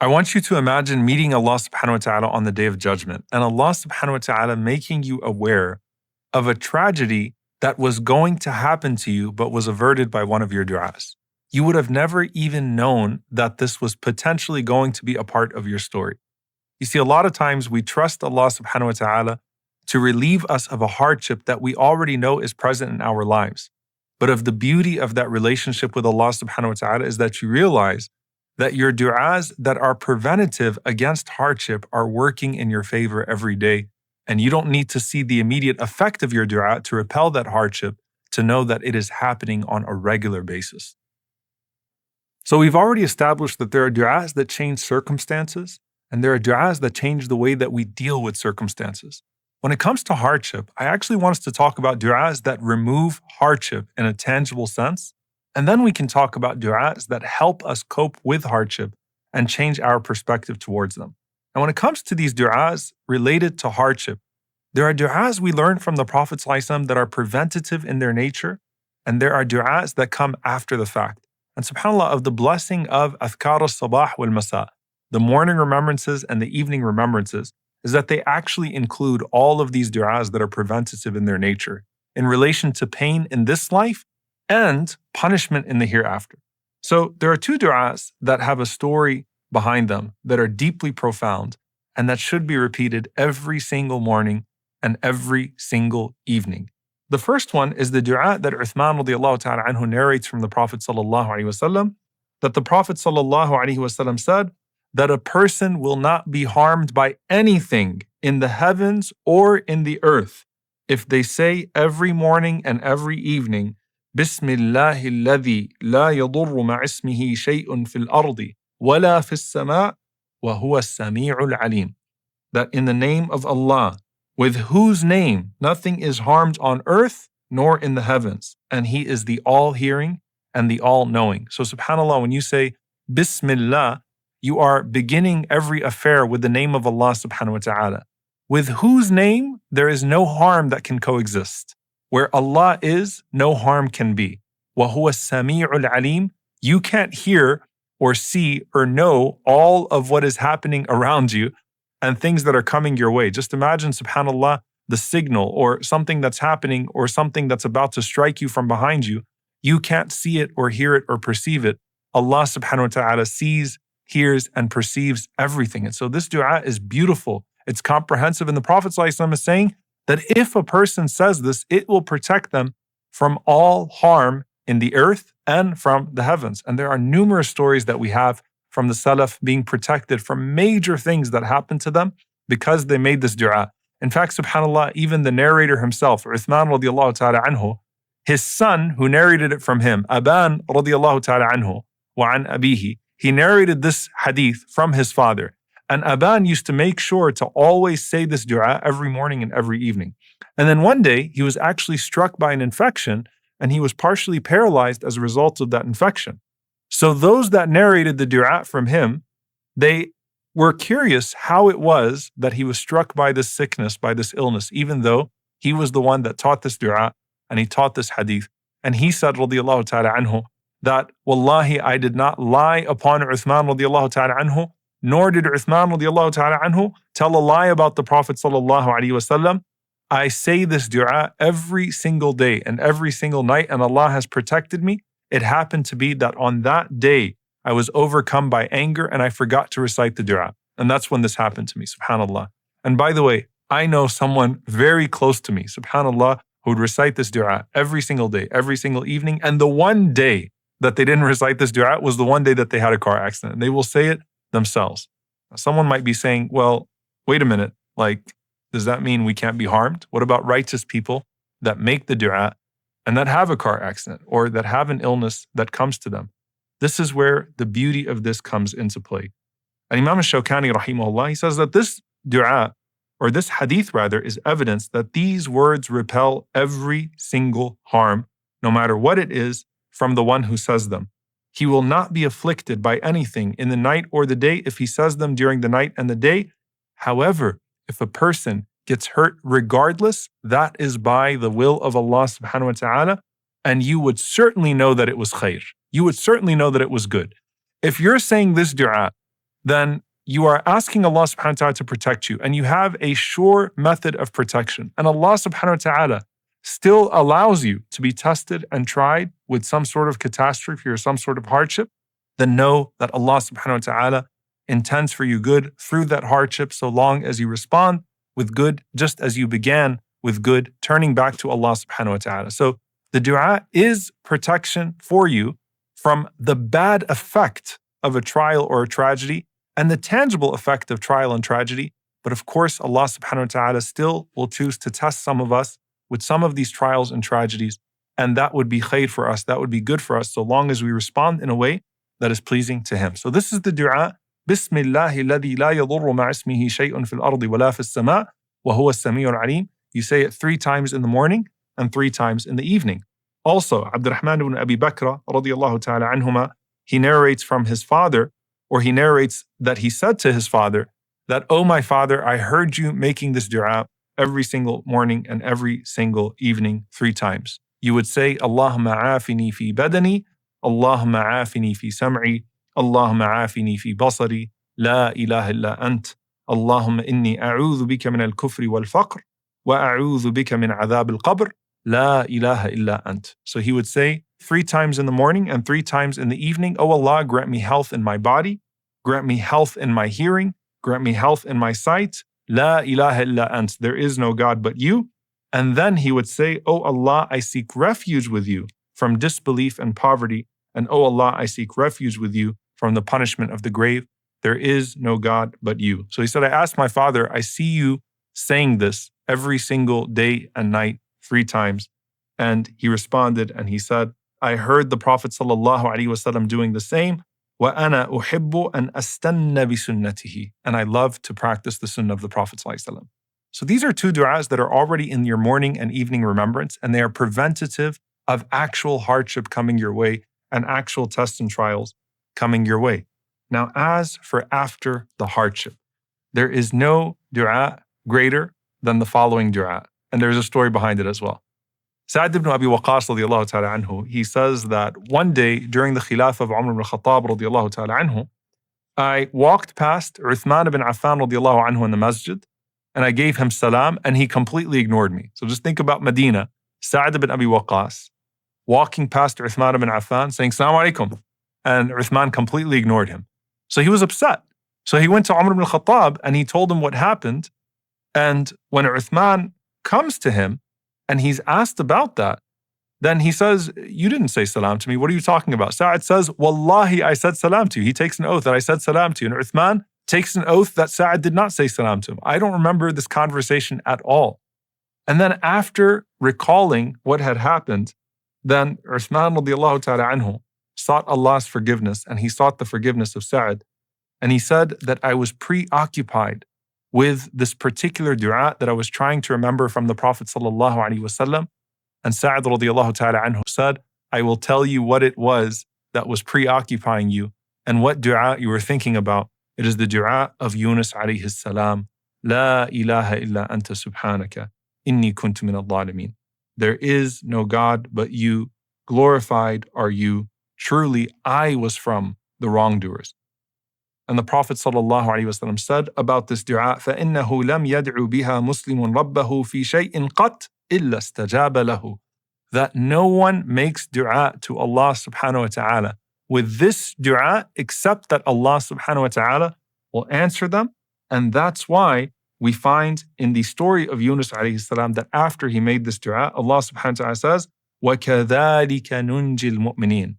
I want you to imagine meeting Allah subhanahu wa ta'ala on the day of judgment and Allah subhanahu wa ta'ala making you aware of a tragedy that was going to happen to you but was averted by one of your du'as. You would have never even known that this was potentially going to be a part of your story. You see, a lot of times we trust Allah subhanahu wa ta'ala to relieve us of a hardship that we already know is present in our lives. But of the beauty of that relationship with Allah subhanahu wa ta'ala is that you realize that your du'as that are preventative against hardship are working in your favor every day. And you don't need to see the immediate effect of your du'a to repel that hardship to know that it is happening on a regular basis. So we've already established that there are du'as that change circumstances, and there are du'as that change the way that we deal with circumstances. When it comes to hardship, I actually want us to talk about du'as that remove hardship in a tangible sense, and then we can talk about du'as that help us cope with hardship and change our perspective towards them. And when it comes to these du'as related to hardship, there are du'as we learn from the Prophet ﷺ that are preventative in their nature, and there are du'as that come after the fact. And subhanAllah, of the blessing of Adhkar al-Sabah wal-Masa, the morning remembrances and the evening remembrances, is that they actually include all of these du'as that are preventative in their nature, in relation to pain in this life and punishment in the hereafter. So there are two du'as that have a story behind them that are deeply profound and that should be repeated every single morning and every single evening. The first one is the du'a that Uthman radiallahu ta'ala anhu narrates from the Prophet sallallahu alaihi wasallam, that the Prophet sallallahu alaihi wasallam said that a person will not be harmed by anything in the heavens or in the earth if they say every morning and every evening, Bismillahi alladhi la yadurru ma'ismihi shay'un fil ardi wala fis sama' wa huwa as-sami'ul alim. That in the name of Allah, with whose name nothing is harmed on earth nor in the heavens, and He is the all-hearing and the all-knowing. So subhanAllah, when you say Bismillah, you are beginning every affair with the name of Allah subhanahu wa ta'ala, with whose name there is no harm that can coexist. Where Allah is, no harm can be. وَهُوَ السَّمِيعُ الْعَلِيمُ. You can't hear or see or know all of what is happening around you and things that are coming your way. Just imagine, subhanAllah, the signal or something that's happening or something that's about to strike you from behind you. You can't see it or hear it or perceive it. Allah subhanahu wa ta'ala sees, hears, and perceives everything. And so this dua is beautiful. It's comprehensive. And the Prophet ﷺ is saying that if a person says this, it will protect them from all harm in the earth and from the heavens. And there are numerous stories that we have from the Salaf being protected from major things that happened to them because they made this dua. In fact, subhanAllah, even the narrator himself, Uthman radiallahu ta'ala anhu, his son who narrated it from him, Aban radiallahu ta'ala anhu, wa an abihi, he narrated this hadith from his father. And Aban used to make sure to always say this dua every morning and every evening. And then one day, he was actually struck by an infection and he was partially paralyzed as a result of that infection. So those that narrated the dua from him, they were curious how it was that he was struck by this sickness, by this illness, even though he was the one that taught this dua and he taught this hadith. And he said, radiyallahu ta'ala anhu, that, Wallahi, I did not lie upon Uthman radiyallahu ta'ala anhu, nor did Uthman radiallahu ta'ala anhu tell a lie about the Prophet sallallahu alaihi wasallam. I say this dua every single day and every single night, and Allah has protected me. It happened to be that on that day, I was overcome by anger and I forgot to recite the dua. And that's when this happened to me, subhanAllah. And by the way, I know someone very close to me, subhanAllah, who would recite this dua every single day, every single evening. And the one day that they didn't recite this dua was the one day that they had a car accident. And they will say it themselves. Now, someone might be saying, well, wait a minute, does that mean we can't be harmed? What about righteous people that make the dua and that have a car accident or that have an illness that comes to them? This is where the beauty of this comes into play. And Imam al-Shawkani rahimahullah, he says that this dua, or this hadith rather, is evidence that these words repel every single harm, no matter what it is, from the one who says them. He will not be afflicted by anything in the night or the day if he says them during the night and the day. However, if a person gets hurt regardless, that is by the will of Allah subhanahu wa ta'ala, and you would certainly know that it was khair. You would certainly know that it was good. If you're saying this dua then you are asking Allah subhanahu wa ta'ala to protect you, and you have a sure method of protection. And Allah subhanahu wa ta'ala still allows you to be tested and tried with some sort of catastrophe or some sort of hardship, then know that Allah subhanahu wa ta'ala intends for you good through that hardship, so long as you respond with good, just as you began with good, turning back to Allah subhanahu wa ta'ala. So the dua is protection for you from the bad effect of a trial or a tragedy and the tangible effect of trial and tragedy. But of course, Allah subhanahu wa ta'ala still will choose to test some of us with some of these trials and tragedies. And that would be khair for us, that would be good for us, so long as we respond in a way that is pleasing to Him. So this is the dua. Bismillahi alladhi la yadurru ma'a ismihi shay'un fil ardi wa la fis sama' wa huwa as-sami'ul alim. You say it 3 times in the morning and 3 times in the evening. Also, Abdurrahman ibn Abi Bakr radiyallahu ta'ala anhuma, he narrates from his father, or he narrates that he said to his father that, "Oh my father, I heard you making this dua every single morning and every single evening 3 times. You would say, Allahumma afini fi badani, Allahumma afini fi sam'i, Allahumma afini fi basari, la ilaha illa ant, Allahumma inni a'udhu bika min al-kufri wal-faqr, wa a'udhu bika min adhab al-qabr, la ilaha illa ant." So he would say 3 times in the morning and 3 times in the evening, "Oh Allah, grant me health in my body, grant me health in my hearing, grant me health in my sight, la ilaha illa ant, there is no God but you." And then he would say, "Oh Allah, I seek refuge with you from disbelief and poverty, and oh Allah, I seek refuge with you from the punishment of the grave. There is no God but you." So he said, "I asked my father, I see you saying this every single day and night 3 times. And he responded and he said, I heard the Prophet ﷺ doing the same. وَأَنَا أُحِبُّ أَنْ أَسْتَنَّ بِسُنَّتِهِ. And I love to practice the sunnah of the Prophet ﷺ. So these are 2 du'as that are already in your morning and evening remembrance, and they are preventative of actual hardship coming your way and actual tests and trials coming your way. Now, as for after the hardship, there is no du'a greater than the following du'a. And there's a story behind it as well. Sa'd ibn Abi Waqqas radiyallahu ta'ala anhu, he says that one day during the Khilafah of Umar ibn Khattab radiyallahu ta'ala anhu, I walked past Uthman ibn Affan radiyallahu anhu in the masjid, and I gave him salam, and he completely ignored me. So just think about Medina, Sa'd ibn Abi Waqqas, walking past Uthman ibn Affan, saying, Assalamu alaikum. And Uthman completely ignored him. So he was upset. So he went to Umar ibn Khattab, and he told him what happened. And when Uthman comes to him, and he's asked about that, then he says, you didn't say salam to me. What are you talking about? Sa'd says, Wallahi, I said salam to you. He takes an oath that I said salam to you. And Uthman takes an oath that Sa'd did not say salam to him. I don't remember this conversation at all. And then after recalling what had happened, then Uthman radiallahu ta'ala anhu sought Allah's forgiveness, and he sought the forgiveness of Sa'd. And he said that I was preoccupied with this particular dua that I was trying to remember from the Prophet sallallahu alaihi wasallam. And Sa'd radiallahu ta'ala anhu said, I will tell you what it was that was preoccupying you and what dua you were thinking about. It is the dua of Yunus alayhi salam. La ilaha illa anta subhanaka, inni kuntu min al-zalimin. There is no God but you. Glorified are you. Truly, I was from the wrongdoers. And the Prophet ﷺ said about this dua, فَإِنَّهُ لَمْ يَدْعُ بِهَا مُسْلِمٌ رَبَّهُ فِي شَيْءٍ قَطْ إِلَّا اسْتَجَابَ لَهُ. That no one makes dua to Allah subhanahu wa ta'ala with this dua except that Allah subhanahu wa ta'ala will answer them. And that's why we find in the story of Yunus alayhi salam that after he made this dua, Allah subhanahu wa ta'ala says, وَكَذَلِكَ نُنْجِ الْمُؤْمِنِينَ.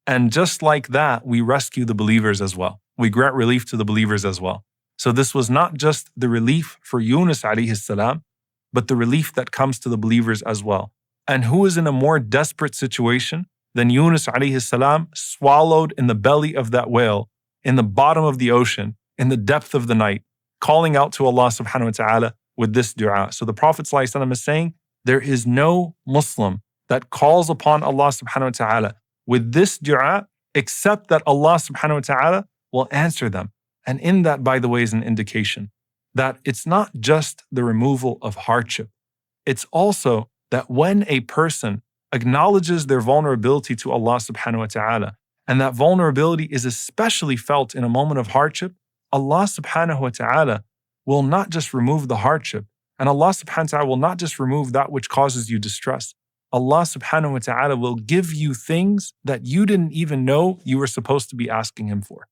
And just like that, we rescue the believers as well. We grant relief to the believers as well. So this was not just the relief for Yunus alayhi salam, but the relief that comes to the believers as well. And who is in a more desperate situation than Yunus alayhi salam, swallowed in the belly of that whale, in the bottom of the ocean, in the depth of the night, calling out to Allah subhanahu wa ta'ala with this dua. So the Prophet ﷺ is saying, there is no Muslim that calls upon Allah subhanahu wa ta'ala with this dua except that Allah subhanahu wa ta'ala will answer them. And in that, by the way, is an indication that it's not just the removal of hardship. It's also that when a person acknowledges their vulnerability to Allah subhanahu wa ta'ala And that vulnerability is especially felt in a moment of hardship. Allah subhanahu wa ta'ala will not just remove the hardship, and Allah subhanahu wa ta'ala will not just remove that which causes you distress. Allah subhanahu wa ta'ala will give you things that you didn't even know you were supposed to be asking Him for.